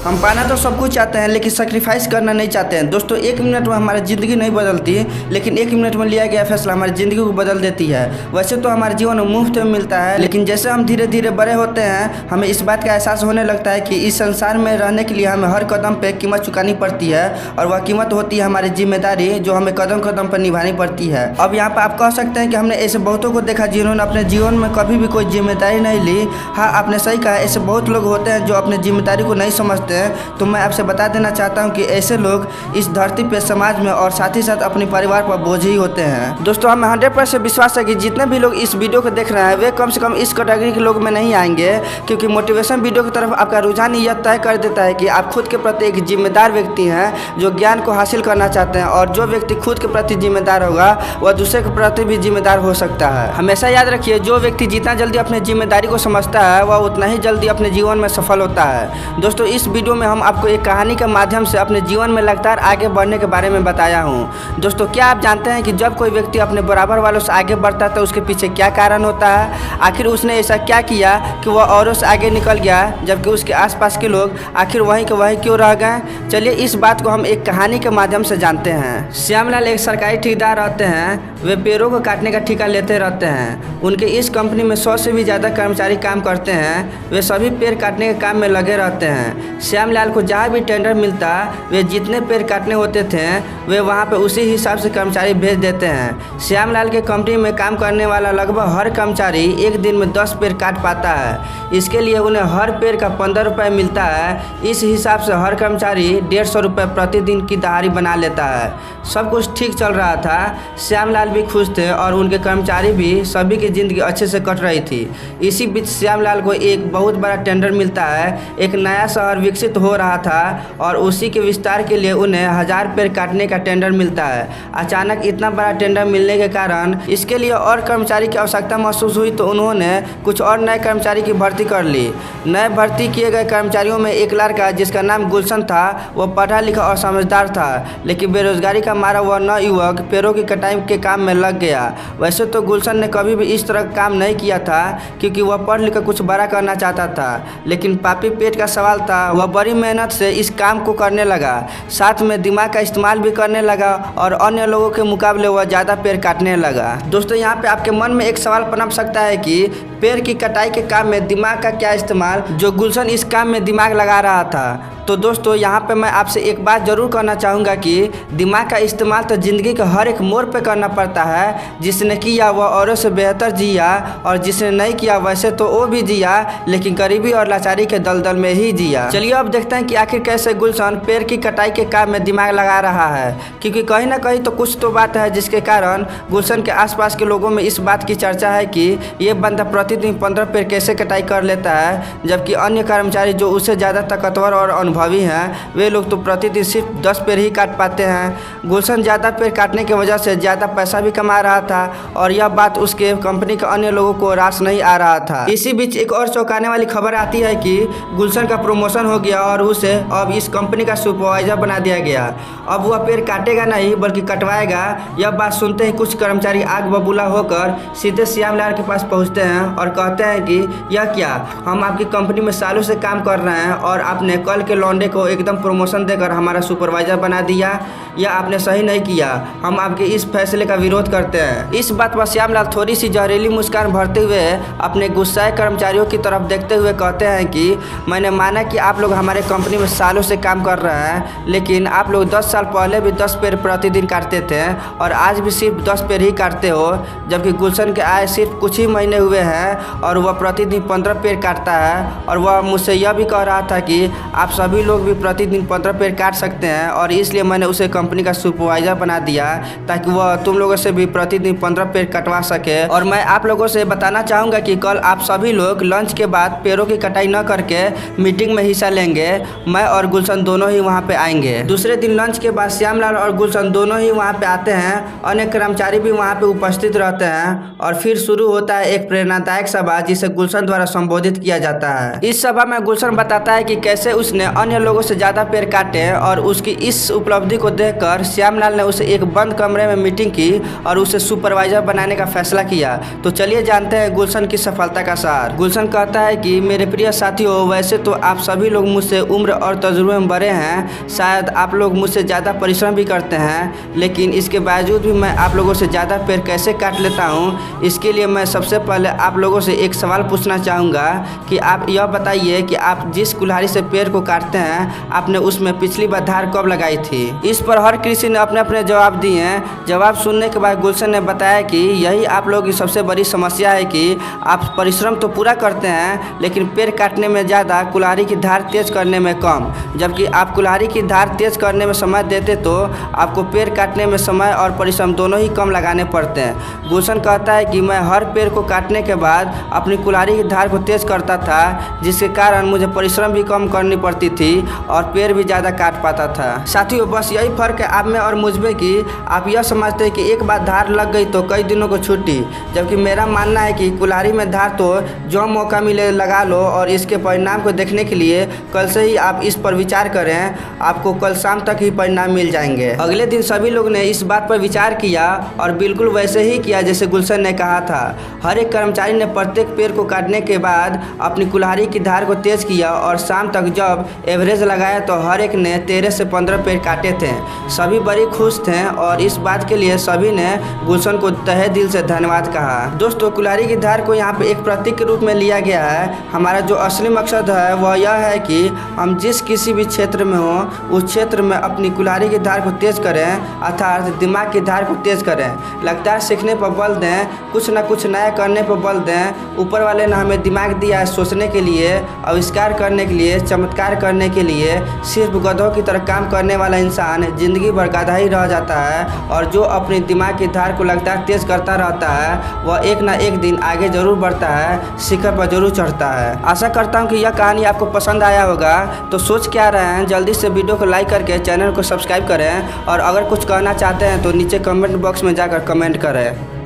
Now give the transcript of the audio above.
हम पाना तो सब कुछ चाहते हैं लेकिन सेक्रीफाइस करना नहीं चाहते हैं। दोस्तों 1 मिनट में हमारी ज़िंदगी नहीं बदलती, लेकिन 1 मिनट में लिया गया फैसला हमारी ज़िंदगी को बदल देती है। वैसे तो हमारे जीवन में मुफ्त में मिलता है, लेकिन जैसे हम धीरे धीरे बड़े होते हैं हमें इस बात का एहसास होने लगता है कि इस संसार में रहने के लिए हमें हर कदम पे कीमत चुकानी पड़ती है, और वह कीमत होती है हमारी जिम्मेदारी, जो हमें कदम कदम पर निभानी पड़ती है। अब यहाँ पर आप कह सकते हैं कि हमने ऐसे बहुतों को देखा जिन्होंने अपने जीवन में कभी भी कोई जिम्मेदारी नहीं ली। हाँ, आपने सही कहा, ऐसे बहुत लोग होते हैं जो अपने जिम्मेदारी को नहीं समझते हैं। तो मैं आपसे बता देना चाहता हूं कि ऐसे लोग इस धरती पे, समाज में और साथ ही साथ अपने परिवार पर बोझ ही होते हैं। दोस्तों हमें 100% विश्वास है कि जितने भी लोग इस वीडियो को देख रहे हैं वे कम से कम इस कैटेगरी के लोग में नहीं आएंगे, क्योंकि मोटिवेशन वीडियो की तरफ आपका रुझान यह तय कर देता है कि आप खुद के प्रति एक जिम्मेदार व्यक्ति हैं जो ज्ञान को हासिल करना चाहते हैं, और जो व्यक्ति खुद के प्रति जिम्मेदार होगा वह दूसरे के प्रति भी जिम्मेदार हो सकता है। हमेशा याद रखिए, जो व्यक्ति जितना जल्दी अपनी जिम्मेदारी को समझता है वह उतना ही जल्दी अपने जीवन में सफल होता है। दोस्तों इस वीडियो में हम आपको एक कहानी के माध्यम से अपने जीवन में लगातार आगे बढ़ने के बारे में बताया हूँ। दोस्तों क्या आप जानते हैं कि जब कोई व्यक्ति अपने बराबर वालों से आगे बढ़ता है तो उसके पीछे क्या कारण होता है? आखिर उसने ऐसा क्या किया कि वह औरों से आगे निकल गया, जबकि उसके आसपास के लोग आखिर वहीं के वहीं क्यों रह गए? चलिए इस बात को हम एक कहानी के माध्यम से जानते हैं। श्यामलाल एक सरकारी ठेकेदार रहते हैं। वे पेड़ों को काटने का ठेका लेते रहते हैं। उनके इस कंपनी में 100 से भी ज़्यादा कर्मचारी काम करते हैं। वे सभी पेड़ काटने के काम में लगे रहते हैं। श्यामलाल को जहाँ भी टेंडर मिलता वे जितने पेड़ काटने होते थे वे वहाँ पे उसी हिसाब से कर्मचारी भेज देते हैं। श्यामलाल के कंपनी में काम करने वाला लगभग हर कर्मचारी एक दिन में 10 पेड़ काट पाता है। इसके लिए उन्हें हर पेड़ का 15 रुपये मिलता है। इस हिसाब से हर कर्मचारी 150 रुपये प्रतिदिन की दिहाड़ी बना लेता है। सब कुछ ठीक चल रहा था। श्यामलाल भी खुश थे और उनके कर्मचारी भी, सभी की ज़िंदगी अच्छे से कट रही थी। इसी बीच श्यामलाल को एक बहुत बड़ा टेंडर मिलता है। एक नया शहर विकसित हो रहा था और उसी के विस्तार के लिए उन्हें 1000 पेड़ काटने का टेंडर मिलता है। अचानक इतना बड़ा टेंडर मिलने के कारण इसके लिए और कर्मचारी की आवश्यकता महसूस हुई, तो उन्होंने कुछ और नए कर्मचारी की भर्ती कर ली। नए भर्ती किए गए कर्मचारियों में एक लड़का जिसका नाम गुलशन था, वह पढ़ा लिखा और समझदार था, लेकिन बेरोजगारी का मारा वह नौ युवक पेड़ों की कटाई के काम में लग गया। वैसे तो गुलशन ने कभी भी इस तरह काम नहीं किया था, क्योंकि वह पढ़ लिख कुछ बड़ा करना चाहता था, लेकिन पापी पेट का सवाल था। वह बड़ी मेहनत से इस काम को करने लगा, साथ में दिमाग का इस्तेमाल भी करने लगा और अन्य लोगों के मुकाबले वह ज़्यादा पेड़ काटने लगा। दोस्तों यहाँ पे आपके मन में एक सवाल पनप सकता है कि पेड़ की कटाई के काम में दिमाग का क्या इस्तेमाल, जो गुलशन इस काम में दिमाग लगा रहा था। तो दोस्तों यहाँ पे मैं आपसे एक बात ज़रूर कहना चाहूँगा कि दिमाग का इस्तेमाल तो ज़िंदगी के हर एक मोड़ पे करना पड़ता है। जिसने किया वह औरों से बेहतर जिया, और जिसने नहीं किया वैसे तो वो भी जिया, लेकिन गरीबी और लाचारी के दलदल में ही जिया। चलिए अब देखते हैं कि आखिर कैसे गुलशन पेड़ की कटाई के काम में दिमाग लगा रहा है, क्योंकि कहीं ना कहीं तो कुछ तो बात है जिसके कारण गुलशन के आसपास के लोगों में इस बात की चर्चा है कि ये बंदा प्रतिदिन 15 पेड़ कैसे कटाई कर लेता है, जबकि अन्य कर्मचारी जो उससे ज़्यादा ताकतवर और अनुभवी हैं वे लोग तो प्रतिदिन सिर्फ 10 पेड़ ही काट पाते हैं। गुलशन ज़्यादा पेड़ काटने की वजह से ज़्यादा पैसा भी कमा रहा था, और यह बात उसके कंपनी के अन्य लोगों को रास नहीं आ रहा था। इसी बीच एक और चौंकाने वाली खबर आती है कि गुलशन का प्रमोशन हो गया और उसे अब इस कंपनी का सुपरवाइजर बना दिया गया। अब वह पेड़ काटेगा नहीं बल्कि कटवाएगा। यह बात सुनते ही कुछ कर्मचारी आग बबूला होकर सीधे श्यामलाल के पास पहुँचते हैं और कहते हैं कि यह क्या, हम आपकी कंपनी में सालों से काम कर रहे हैं और आपने कल के लौंडे को एकदम प्रमोशन देकर हमारा सुपरवाइजर बना दिया। यह आपने सही नहीं किया, हम आपके इस फैसले का विरोध करते हैं। इस बात पर श्यामलाल थोड़ी सी जहरीली मुस्कान भरते हुए अपने गुस्साए कर्मचारियों की तरफ देखते हुए कहते हैं कि मैंने माना कि आप लोग हमारे कंपनी में सालों से काम कर रहे हैं, लेकिन आप लोग 10 साल पहले भी 10 पेड़ प्रतिदिन काटते थे और आज भी सिर्फ 10 पेड़ ही काटते हो, जबकि गुलशन के आए सिर्फ कुछ ही महीने हुए हैं और वह प्रतिदिन 15 पेड़ काटता है। और वह मुझसे यह भी कह रहा था कि आप सभी लोग भी प्रतिदिन 15 पेड़ काट सकते हैं, और इसलिए मैंने उसे कंपनी का सुपरवाइजर बना दिया ताकि वह तुम लोगों से भी प्रतिदिन 15 पेड़ कटवा सके। और मैं आप लोगों से बताना चाहूँगा कि कल आप सभी लोग लंच के बाद पेड़ों की कटाई न करके मीटिंग में हिस्सा लेंगे। मैं और गुलशन दोनों ही वहाँ पे आएंगे। दूसरे दिन लंच के बाद श्यामलाल और गुलशन दोनों ही वहाँ पे आते हैं। अन्य कर्मचारी भी वहाँ पे उपस्थित रहते हैं और फिर शुरू होता है एक प्रेरणादायक सभा जिसे गुलशन द्वारा संबोधित किया जाता है। इस सभा में गुलशन बताता है कि कैसे उसने अन्य लोगों से ज़्यादा पेड़ काटे और उसकी इस उपलब्धि को देखकर श्यामलाल ने उसे एक बंद कमरे में मीटिंग की और उसे सुपरवाइजर बनाने का फैसला किया। तो चलिए जानते हैं गुलशन की सफलता का सार। गुलशन कहता है कि मेरे प्रिय साथियों, वैसे तो आप सभी लोग मुझसे उम्र और तजुर्बे में बड़े हैं, शायद आप लोग मुझसे ज़्यादा परिश्रम भी करते हैं, लेकिन इसके बावजूद भी मैं आप लोगों से ज़्यादा पेड़ कैसे काट लेता हूँ। इसके लिए मैं सबसे पहले आप लोगों से एक सवाल पूछना चाहूँगा कि आप यह बताइए कि आप जिस कुल्हाड़ी से पेड़ को काटते हैं, आपने उसमें पिछली बार धार कब लगाई थी। इस पर हर किसी ने अपने अपने जवाब दिए हैं। जवाब सुनने के बाद गुलशन ने बताया कि यही आप लोगों की सबसे बड़ी समस्या है कि आप परिश्रम तो पूरा करते हैं, लेकिन पेड़ काटने में ज़्यादा, कुल्हाड़ी की धार तेज करने में कम। जबकि आप कुल्हाड़ी की धार तेज करने में समय देते तो आपको पेड़ काटने में समय और परिश्रम दोनों ही कम लगाने पड़ते हैं। गुलशन कहता है कि मैं हर पेड़ को काटने के बाद अपनी कुल्हाड़ी की धार को तेज करता था, जिसके कारण मुझे परिश्रम भी कम करनी पड़ती थी और पेड़ भी ज़्यादा काट पाता था। साथियों, बस यही फर्क है आप में और मुझ में कि आप यह समझते हैं कि एक बार धार लग गई तो कई दिनों को छुट्टी, जबकि मेरा मानना है कि कुल्हाड़ी में धार तो जो मौका मिले लगा लो और इसके परिणाम को देखने के लिए कल से ही आप इस पर विचार करें। आपको कल शाम तक ही परिणाम मिल जाएंगे। अगले दिन सभी लोग ने इस बात पर विचार किया और बिल्कुल वैसे ही किया जैसे गुलशन ने कहा था। हर एक कर्मचारी ने प्रत्येक पेड़ को काटने के बाद अपनी कुल्हाड़ी की धार को तेज किया और शाम तक जब एवरेज लगाया तो हर एक ने 13 से 15 पेड़ काटे थे। सभी बड़ी खुश थे और इस बात के लिए सभी ने गुलशन को तहे दिल से धन्यवाद कहा। दोस्तों, कुल्हाड़ी की धार को यहाँ पे एक प्रतीक के रूप में लिया गया है। हमारा जो असली मकसद है वह यह है कि हम जिस किसी भी क्षेत्र में हो उस क्षेत्र में अपनी कुल्हाड़ी की धार को तेज करें, अर्थात दिमाग की धार को तेज करें। लगातार सीखने पर बल दें, कुछ न कुछ नया करने पर बल दें। ऊपर वाले ने हमें दिमाग दिया है सोचने के लिए, आविष्कार करने के लिए, चमत्कार करने के लिए। सिर्फ गधों की तरह काम करने वाला इंसान जिंदगी भर गधा ही रह जाता है और जो अपनी दिमाग की धार को लगातार तेज करता रहता है वह एक ना एक दिन आगे जरूर बढ़ता है, शिखर पर जरूर चढ़ता है। आशा करता हूँ कि यह कहानी आपको पसंद आया होगा। तो सोच क्या रहे हैं, जल्दी से वीडियो को लाइक करके चैनल को सब्सक्राइब करें और अगर कुछ कहना चाहते हैं तो नीचे कमेंट बॉक्स में जाकर कमेंट करें।